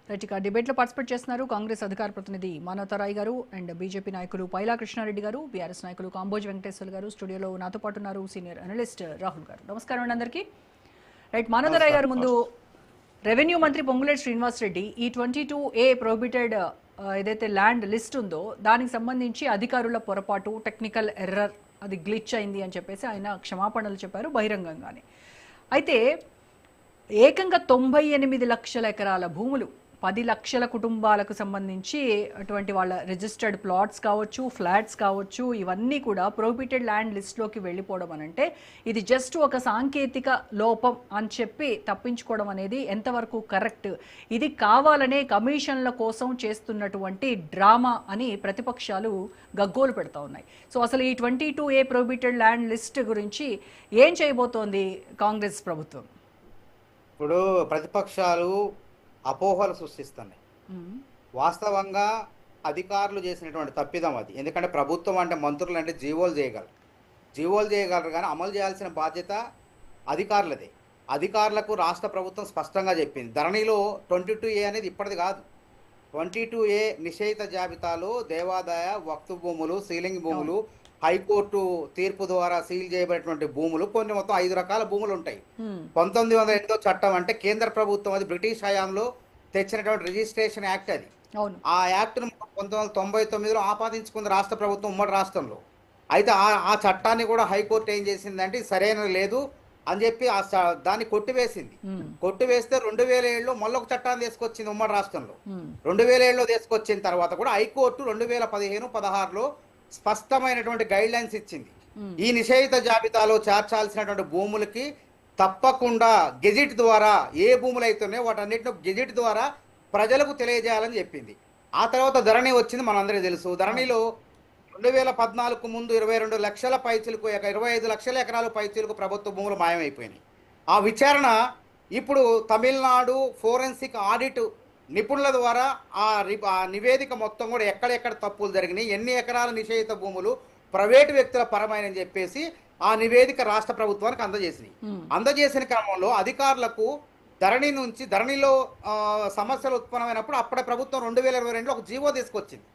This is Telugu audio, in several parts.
రైట్, ఇక డిబేట్లో పార్టిసిపేట్ చేస్తున్నారు కాంగ్రెస్ అధికార ప్రతినిధి మానవతారాయ్ గారు అండ్ బీజేపీ నాయకులు పైలా కృష్ణారెడ్డి గారు, బీఆర్ఎస్ నాయకులు కాంబోజ్ వెంకటేశ్వర్ గారు. స్టూడియోలో నాతో పాటు ఉన్నారు సీనియర్ అనలిస్ట్ రాహుల్ గారు. నమస్కారం అండి అందరికీ. రైట్, మానవతారాయ్ గారు, ముందు రెవెన్యూ మంత్రి పొంగులేటి శ్రీనివాస్ రెడ్డి ఈ 22A ప్రొహిబిటెడ్ ఏదైతే ల్యాండ్ లిస్ట్ ఉందో దానికి సంబంధించి అధికారుల పొరపాటు, టెక్నికల్ ఎర్రర్, అది గ్లిచ్ అయింది అని చెప్పేసి ఆయన క్షమాపణలు చెప్పారు బహిరంగంగానే. అయితే ఏకంగా 98 లక్షల ఎకరాల భూములు, 10 లక్షల కుటుంబాలకు సంబంధించి అటువంటి వాళ్ళ రిజిస్టర్డ్ ప్లాట్స్ కావచ్చు, ఫ్లాట్స్ కావచ్చు, ఇవన్నీ కూడా ప్రొహిబిటెడ్ ల్యాండ్ లిస్ట్లోకి వెళ్ళిపోవడం అనంటే ఇది జస్ట్ ఒక సాంకేతిక లోపం అని చెప్పి తప్పించుకోవడం అనేది ఎంతవరకు కరెక్ట్? ఇది కావాలనే కమిషన్ల కోసం చేస్తున్నటువంటి డ్రామా అని ప్రతిపక్షాలు గగ్గోలు పెడతా ఉన్నాయి. సో అసలు ఈ 22A ప్రొహిబిటెడ్ ల్యాండ్ లిస్ట్ గురించి ఏం చేయబోతోంది కాంగ్రెస్ ప్రభుత్వం? ఇప్పుడు ప్రతిపక్షాలు అపోహలు సృష్టిస్తున్నాయి. వాస్తవంగా అధికారులు చేసినటువంటి తప్పిదం అది. ఎందుకంటే ప్రభుత్వం అంటే మంత్రులు అంటే జీవోలు చేయగలరు కానీ అమలు చేయాల్సిన బాధ్యత అధికారులదే. అధికారులకు రాష్ట్ర ప్రభుత్వం స్పష్టంగా చెప్పింది. ధరణిలో 22A అనేది ఇప్పటిది కాదు. 22A నిషేధిత జాబితాలో దేవాదాయ, వక్ఫ్ భూములు, సీలింగ్ భూములు, హైకోర్టు తీర్పు ద్వారా సీల్ చేయబడినటువంటి భూములు, కొన్ని మొత్తం 5 రకాల భూములు ఉంటాయి. 1908 చట్టం అంటే కేంద్ర ప్రభుత్వం, అది బ్రిటిష్ హయాంలో తెచ్చినటువంటి రిజిస్ట్రేషన్ యాక్ట్. అది ఆ యాక్ట్ను 1999లో ఆపాదించుకుంది రాష్ట్ర ప్రభుత్వం ఉమ్మడి రాష్ట్రంలో. అయితే ఆ చట్టాన్ని కూడా హైకోర్టు ఏం చేసిందంటే సరైన లేదు అని చెప్పి దాన్ని కొట్టివేసింది. కొట్టివేస్తే 2007లో మళ్ళీ ఒక చట్టాన్ని తీసుకొచ్చింది ఉమ్మడి రాష్ట్రంలో. 2007లో తీసుకొచ్చిన తర్వాత కూడా హైకోర్టు 2015-16లో స్పష్టమైనటువంటి గైడ్ లైన్స్ ఇచ్చింది. ఈ నిషేధిత జాబితాలో చేర్చాల్సినటువంటి భూములకి తప్పకుండా గెజిట్ ద్వారా ఏ భూములు అవుతున్నాయో వాటన్నిటిని గెజిట్ ద్వారా ప్రజలకు తెలియజేయాలని చెప్పింది. ఆ తర్వాత ధరణి వచ్చింది, మనందరికీ తెలుసు. ధరణిలో 2014కు ముందు 22 లక్షల పైచీలకు, 25 లక్షల ఎకరాల పైచీలకు ప్రభుత్వ భూములు మాయమైపోయినాయి. ఆ విచారణ ఇప్పుడు తమిళనాడు ఫోరెన్సిక్ ఆడిట్ నిపుణుల ద్వారా ఆ నివేదిక మొత్తం కూడా ఎక్కడెక్కడ తప్పులు జరిగినాయి, ఎన్ని ఎకరాల నిషేధిత భూములు ప్రైవేటు వ్యక్తుల పరమైన చెప్పేసి ఆ నివేదిక రాష్ట్ర ప్రభుత్వానికి అందజేసిన క్రమంలో అధికారులకు ధరణిలో సమస్యలు ఉత్పన్నమైనప్పుడు అప్పుడే ప్రభుత్వం 2022లో ఒక జీవో తీసుకొచ్చింది.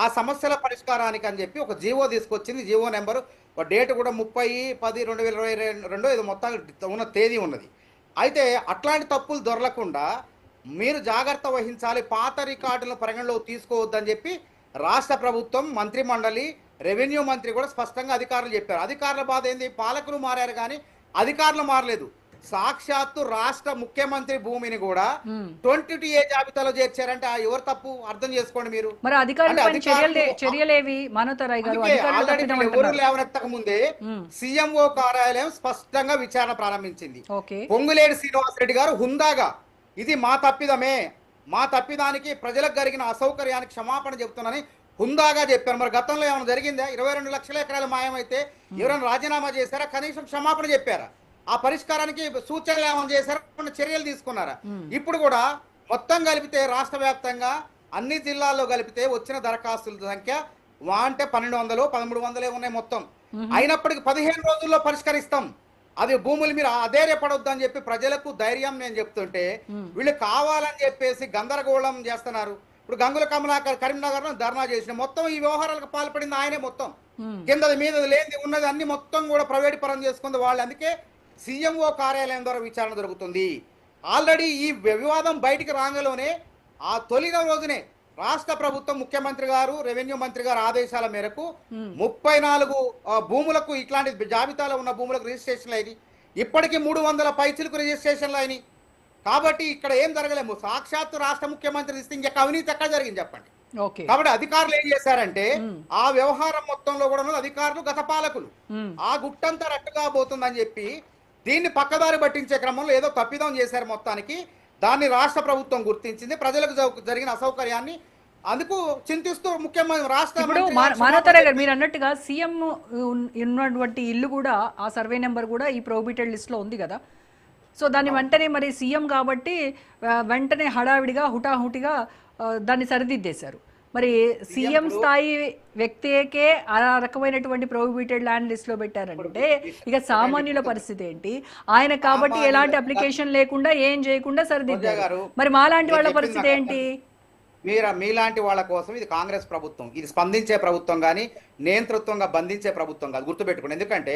ఆ సమస్యల పరిష్కారానికి అని చెప్పి ఒక జీవో తీసుకొచ్చింది. జీవో నెంబరు డేట్ కూడా 30/10/2022 ఇది మొత్తం ఉన్న తేదీ ఉన్నది. అయితే అట్లాంటి తప్పులు దొరలకుండా మీరు జాగ్రత్త వహించాలి, పాత రికార్డులను పరిగణలోకి తీసుకోవద్దని చెప్పి రాష్ట్ర ప్రభుత్వం, మంత్రి మండలి, రెవెన్యూ మంత్రి కూడా స్పష్టంగా అధికారులు చెప్పారు. అధికారుల బాధ ఏంది? పాలకులు మారారు కానీ అధికారులు మారలేదు. సాక్షాత్తు రాష్ట్ర ముఖ్యమంత్రి భూమిని కూడా 22A జాబితాలో చేర్చారంటే ఎవరు తప్పు అర్థం చేసుకోండి మీరు. ఎవరు లేవనెత్తక ముందే సీఎంఓ కార్యాలయం స్పష్టంగా విచారణ ప్రారంభించింది. పొంగులేటి శ్రీనివాస్ రెడ్డి గారు హుందాగా ఇది మా తప్పిదమే, మా తప్పిదానికి ప్రజలకు జరిగిన అసౌకర్యానికి క్షమాపణ చెబుతున్నానని హుందాగా చెప్పారు. మరి గతంలో ఏమైనా జరిగిందా? 22 లక్షల ఎకరాలు మాయమైతే ఎవరైనా రాజీనామా చేశారా? కనీసం క్షమాపణ చెప్పారా? ఆ పరిష్కారానికి సూచనలు ఏమైనా చేశారా? చర్యలు తీసుకున్నారా? ఇప్పుడు కూడా మొత్తం కలిపితే రాష్ట్ర వ్యాప్తంగా అన్ని జిల్లాల్లో కలిపితే వచ్చిన దరఖాస్తుల సంఖ్య అంటే 1200, 1300 ఉన్నాయి మొత్తం. అయినప్పటికీ 15 రోజుల్లో పరిష్కరిస్తాం, అది భూములు మీరు అధైర్యపడొద్దు అని చెప్పి ప్రజలకు ధైర్యం నేను చెప్తుంటే వీళ్ళు కావాలని చెప్పేసి గందరగోళం చేస్తున్నారు. ఇప్పుడు గంగుల కమలాకర్ కరీంనగర్ లో ధర్నా చేసిన మొత్తం ఈ వ్యవహారాలకు పాల్పడింది ఆయనే. మొత్తం కిందది మీద లేనిది ఉన్నది అన్ని మొత్తం కూడా ప్రైవేట్ పరం చేసుకుంది వాళ్ళు. అందుకే సీఎంఓ కార్యాలయం ద్వారా విచారణ జరుగుతుంది. ఆల్రెడీ ఈ వివాదం బయటికి రాగానే ఆ తొలి రోజునే రాష్ట్ర ప్రభుత్వం, ముఖ్యమంత్రి గారు, రెవెన్యూ మంత్రి గారు ఆదేశాల మేరకు 34 భూములకు, ఇట్లాంటి జాబితాలో ఉన్న భూములకు రిజిస్ట్రేషన్లు అయింది. ఇప్పటికీ 300 పైచీలకు రిజిస్ట్రేషన్లు అయినాయి. కాబట్టి ఇక్కడ ఏం జరగలేము. సాక్షాత్తు రాష్ట్ర ముఖ్యమంత్రి ఇస్తే ఇంకెక్క అవినీతి ఎక్కడ జరిగింది చెప్పండి. కాబట్టి అధికారులు ఏం చేశారంటే ఆ వ్యవహారం మొత్తంలో కూడా అధికారులు, గత పాలకులు ఆ గుట్టంతా రట్టుగా పోతుందని చెప్పి దీన్ని పక్కదారి పట్టించే క్రమంలో ఏదో తప్పిదం చేశారు మొత్తానికి. దాన్ని రాష్ట్ర ప్రభుత్వం గుర్తించింది. ప్రజలకు జరిగిన అసౌకర్యాన్ని అందుకు చింతిస్తూ ముఖ్యమంత్రి రాష్ట్ర మానవతారాయ్ గారు మీరు అన్నట్టుగా సీఎం ఉన్నటువంటి ఇల్లు కూడా, ఆ సర్వే నెంబర్ కూడా ఈ ప్రొహిబిటెడ్ లిస్ట్ లో ఉంది కదా. సో దాన్ని వెంటనే మరి సీఎం కాబట్టి వెంటనే హడావిడిగా హుటాహుటిగా దాన్ని సరిదిద్దేశారు. మరి సీఎం ఇప్పుడు స్థాయి వ్యక్తికే ఆ రకమైనటువంటి ప్రొహిబిటెడ్ ల్యాండ్ లిస్ట్ లో పెట్టారంటే ఇక సామాన్యుల పరిస్థితి ఏంటి? ఆయన కాబట్టి ఎలాంటి అప్లికేషన్ లేకుండా ఏం చేయకుండా రోజా సరిదిద్దారు. గారు మరి మాలాంటి మీరు వాళ్ళ చెప్పింది పరిస్థితి నాకు ఏంటి? మీలాంటి వాళ్ళ కోసం ఇది కాంగ్రెస్ ప్రభుత్వం, ఇది స్పందించే ప్రభుత్వం కానీ నియంతృత్వంగా బంధించే ప్రభుత్వం కాదు, గుర్తుపెట్టుకోండి. ఎందుకంటే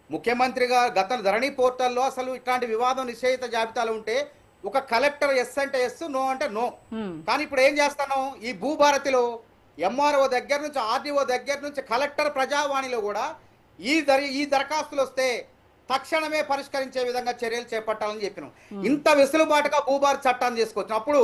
ముఖ్యమంత్రిగా గత ధరణి పోర్టల్లో అసలు ఇట్లాంటి వివాదం నిశ్చయిత జాబితాలు ఉంటే ఒక కలెక్టర్ ఎస్ అంటే ఎస్, నో అంటే నో. కానీ ఇప్పుడు ఏం చేస్తాను, ఈ భూభారతిలో ఎంఆర్ఓ దగ్గర నుంచి ఆర్డీఓ దగ్గర నుంచి కలెక్టర్ ప్రజావాణిలో కూడా ఈ దరఖాస్తులు వస్తే తక్షణమే పరిష్కరించే విధంగా చర్యలు చేపట్టాలని చెప్పినాం. ఇంత వెసులుబాటుగా భూభారతి చట్టాన్ని తీసుకొచ్చిన అప్పుడు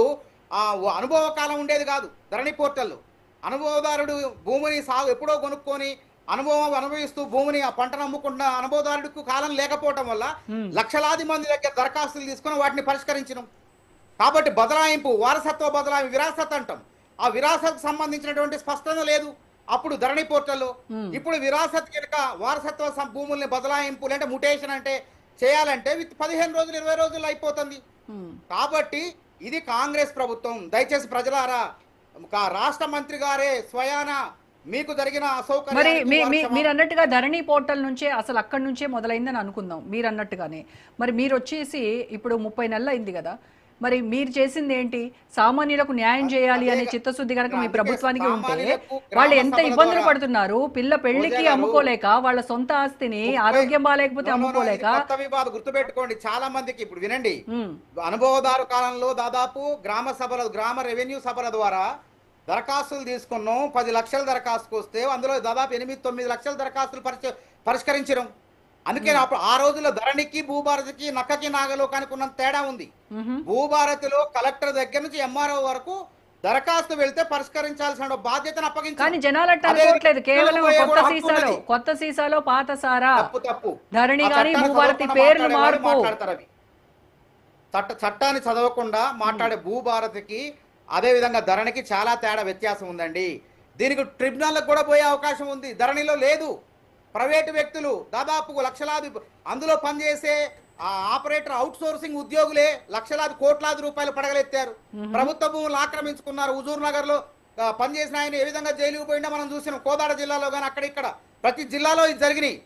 ఆ అనుభవ కాలం ఉండేది కాదు. ధరణి పోర్టల్లో అనుభవదారుడు భూమిని సాగు ఎప్పుడో కొనుక్కొని అనుభవం అనుభవిస్తూ భూమిని ఆ పంటను అమ్ముకుంటున్న అనుభవదారుడికి కాలం లేకపోవటం వల్ల లక్షలాది మంది దగ్గర దరఖాస్తులు తీసుకొని వాటిని పరిష్కరించినాం. కాబట్టి బదలాయింపు, వారసత్వ బదలాయింపు, విరాసత్ అంటాం. ఆ విరాసత్కు సంబంధించినటువంటి స్పష్టత లేదు అప్పుడు ధరణి పోర్టల్లో. ఇప్పుడు విరాసత్ కనుక వారసత్వ భూముల్ని బదలాయింపు అంటే ముటేషన్ అంటే చేయాలంటే 15 రోజులు 20 రోజులు అయిపోతుంది. కాబట్టి ఇది కాంగ్రెస్ ప్రభుత్వం. దయచేసి ప్రజలారా, రాష్ట్ర మంత్రి గారే స్వయాన మీకు జరిగిన మరి మీరు అన్నట్టుగా ధరణి పోర్టల్ నుంచే అసలు అక్కడి నుంచే మొదలైందని అనుకుందాం మీరు అన్నట్టుగానే. మరి మీరు వచ్చేసి ఇప్పుడు 30 నెలలు అయింది కదా, మరి మీరు చేసింది ఏంటి? సామాన్యులకు న్యాయం చేయాలి అనే చిత్తశుద్ధి కనుక మీ ప్రభుత్వానికి ఉంటే వాళ్ళు ఎంత ఇబ్బందులు పడుతున్నారు, పిల్ల పెళ్లికి అమ్ముకోలేక, వాళ్ళ సొంత ఆస్తిని ఆరోగ్యం బాగాలేకపోతే అమ్ముకోలేక. గుర్తుపెట్టుకోండి, చాలా మందికి ఇప్పుడు వినండి, అనుభవదారు కాలంలో దాదాపు గ్రామ రెవెన్యూ సభల ద్వారా దరఖాస్తులు తీసుకున్నాం. 10 లక్షల దరఖాస్తుకు వస్తే అందులో దాదాపు 8-9 లక్షల దరఖాస్తులు పరిష్కరించడం. అందుకే అప్పుడు ఆ రోజుల్లో ధరణికి భూభారతికి నక్కకి నాగలోకానికి ఉన్న తేడా ఉంది. భూభారతిలో కలెక్టర్ దగ్గర నుంచి ఎంఆర్ఓ వరకు దరఖాస్తు వెళ్తే పరిష్కరించాల్సిన బాధ్యతను అప్పగించారు. కానీ జనాలు అట్లా అనుకోవట్లేదు. కేవలం కొత్త సీసాలో పాత సారా. తప్పు. ధరణి గాని భూభారతి పేర్లు మార్పు మాట్లాడతారు. అవి చట్టాన్ని చదవకుండా మాట్లాడే భూభారతికి అదే విధంగా ధరణికి చాలా తేడా వ్యత్యాసం ఉందండి. దీనికి ట్రిబ్యునల్కి కూడా పోయే అవకాశం ఉంది. ధరణిలో లేదు. ప్రైవేటు వ్యక్తులు దాదాపు లక్షలాది అందులో పనిచేసే ఆపరేటర్ అవుట్ సోర్సింగ్ ఉద్యోగులే లక్షలాది కోట్లాది రూపాయలు పడగలెత్తారు. ప్రభుత్వ భూములు ఆక్రమించుకున్నారు. హుజూర్ నగర్ లో పనిచేసిన ఆయన ఏ విధంగా జైలుకు పోయినా మనం చూసినాం. కోదాడ జిల్లాలో కానీ అక్కడిక్కడ ప్రతి జిల్లాలో ఇది జరిగినాయి.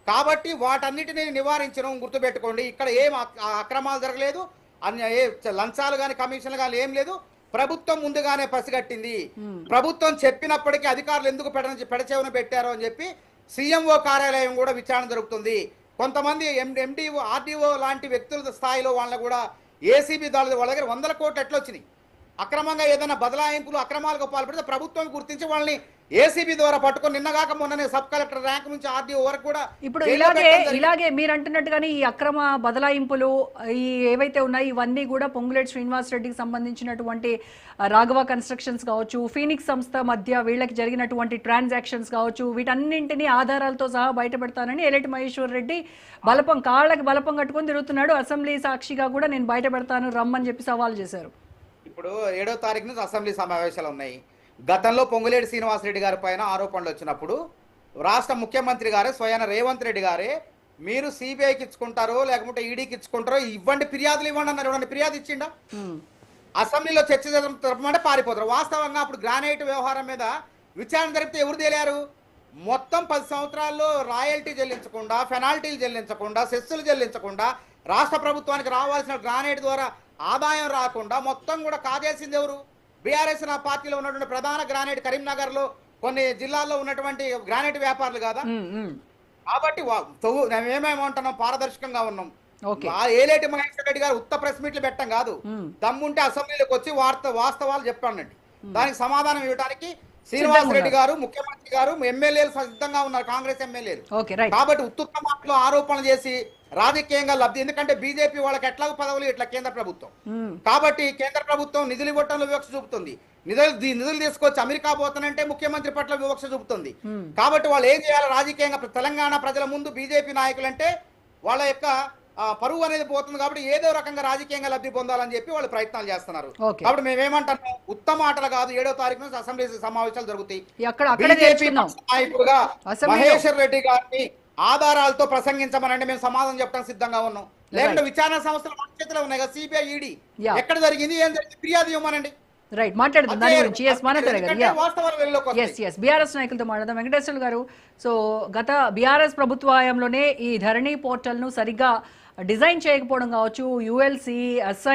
కాబట్టి వాటన్నిటిని నివారించడం గుర్తుపెట్టుకోండి. ఇక్కడ ఏం అక్రమాలు జరగలేదు, ఏ లంచాలు కానీ కమిషన్లు కానీ ఏం లేదు. ప్రభుత్వం ముందుగానే పసిగట్టింది. ప్రభుత్వం చెప్పినప్పటికీ అధికారులు ఎందుకు పెడచెవున పెట్టారో అని చెప్పి సీఎంఓ కార్యాలయం కూడా విచారణ జరుగుతుంది. కొంతమంది ఎండిఓ ఆర్డీఓ లాంటి వ్యక్తుల స్థాయిలో వాళ్ళని కూడా ఏసీబీ దాడులు వాళ్ళ దగ్గర 100 కోట్లు ఎట్లా వచ్చినాయి. అక్రమంగా ఏదైనా బదలాయింపులు అక్రమాలకు పాల్పడితే ప్రభుత్వం గుర్తించి వాళ్ళని ఏసీబీ ద్వారా పట్టుకొని నిన్నగాక మొన్ననే సబ్ కలెక్టర్ ర్యాంక్ నుంచి ఆర్డీఓ వరకు కూడా. ఇప్పుడు ఇలాగే మీరు అంటున్నట్టుగానే ఈ అక్రమ బదలాయింపులు ఈ ఏవైతే ఉన్నాయో ఇవన్నీ కూడా పొంగులేటి శ్రీనివాస్ రెడ్డికి సంబంధించినటువంటి రాఘవ కన్స్ట్రక్షన్స్ కావచ్చు, ఫీనిక్స్ సంస్థ మధ్య వీళ్ళకి జరిగినటువంటి ట్రాన్సాక్షన్స్ కావచ్చు, వీటన్నింటినీ ఆధారాలతో సహా బయటపెడతానని ఎలటి మహేశ్వర్ రెడ్డి కాళ్ళకి బలపం కట్టుకొని తిరుగుతున్నాడు. అసెంబ్లీ సాక్షిగా కూడా నేను బయటపెడతాను రమ్మని చెప్పి సవాల్ చేశారు. ఇప్పుడు 7వ తారీఖు నుంచి అసెంబ్లీ సమావేశాలు ఉన్నాయి. గతంలో పొంగులేటి శ్రీనివాసరెడ్డి గారి పైన ఆరోపణలు వచ్చినప్పుడు రాష్ట్ర ముఖ్యమంత్రి గారే స్వయాన రేవంత్ రెడ్డి గారే మీరు సిబిఐకి ఇచ్చుకుంటారో లేకపోతే ఈడీకి ఇచ్చుకుంటారో ఇవ్వండి, ఫిర్యాదులు ఇవ్వండి అన్నారు. ఇవ్వండి, ఫిర్యాదు ఇచ్చిండా? అసెంబ్లీలో చర్చ జరపమంటే పారిపోతారు. వాస్తవంగా అప్పుడు గ్రానైట్ వ్యవహారం మీద విచారణ జరిపితే ఎవరు తేలారు? మొత్తం 10 సంవత్సరాల్లో రాయల్టీ చెల్లించకుండా, పెనాల్టీలు చెల్లించకుండా, సెస్సులు చెల్లించకుండా, రాష్ట్ర ప్రభుత్వానికి రావాల్సిన గ్రానైట్ ద్వారా ఆదాయం రాకుండా మొత్తం కూడా కాజేసింది ఎవరు? బీఆర్ఎస్ నా పార్టీలో ఉన్నటువంటి ప్రధాన గ్రానైట్ కరీంనగర్ లో కొన్ని జిల్లాల్లో ఉన్నటువంటి గ్రానైట్ వ్యాపారులు కదా. కాబట్టి మేమేమంటున్నాం, పారదర్శకంగా ఉన్నాం. ఏలేటి మహేశ్వర్ రెడ్డి గారు ఉత్త ప్రెస్ మీట్లు పెట్టడం కాదు, దమ్ముంటే అసెంబ్లీలోకి వచ్చి వాస్తవాలు చెప్పానండి. దానికి సమాధానం ఇవ్వడానికి శ్రీనివాస్ రెడ్డి గారు, ముఖ్యమంత్రి గారు, ఎమ్మెల్యేలు సిద్ధంగా ఉన్నారు, కాంగ్రెస్ ఎమ్మెల్యేలు. కాబట్టి ఉత్తుత్త మాటలు ఆరోపణలు చేసి రాజకీయంగా లబ్ధి, ఎందుకంటే బీజేపీ వాళ్ళకి ఎట్లాగో పదవులు ఇట్లా కేంద్ర ప్రభుత్వం. కాబట్టి కేంద్ర ప్రభుత్వం నిధులు ఇవ్వటంలో వివక్ష చూపుతుంది. నిధులు తీసుకొచ్చి అమెరికా పోతానంటే ముఖ్యమంత్రి పట్ల వివక్ష చూపుతుంది. కాబట్టి వాళ్ళు ఏం చేయాలి? రాజకీయంగా తెలంగాణ ప్రజల ముందు బీజేపీ నాయకులు అంటే వాళ్ళ యొక్క పరువు అనేది పోతుంది. కాబట్టి ఏదో రకంగా రాజకీయంగా లబ్ధి పొందాలని చెప్పి వాళ్ళు ప్రయత్నాలు చేస్తున్నారు. కాబట్టి మేమేమంటాము, ఉత్తమ ఆటలు కాదు, 7వ తారీఖు నుంచి అసెంబ్లీ సమావేశాలు జరుగుతాయి. నాయకుడుగా మహేశ్వర్ రెడ్డి గారిని ఆధారాలతో ప్రసంగించమనండి, మేము సమాధానం చెప్పడానికి సిద్ధంగా ఉన్నాం. లేకుంటే విచారణ సంస్థలు మన చేతిలో ఉన్నాయి కదా, సిబిఐ, ఈడీ, ఎక్కడ జరిగింది, ఏం జరిగింది, ఫిర్యాదు ఇవ్వమనండి. రైట్ మాట్లాడదాం దాని గురించి. ఎస్ మానతర గారు, యా వాస్తవాలు వెలుగులోకి వస్తాయి. ఎస్ బీఆర్ఎస్ నాయకులతో మాట్లాడదాం. వెంకటేశ్వర్లు గారు, సో గత బీఆర్ఎస్ ప్రభుత్వ హయాంలోనే ఈ ధరణి పోర్టల్ను సరిగ్గా డిజైన్ చేయకపోవడం కావచ్చు, యుఎల్సి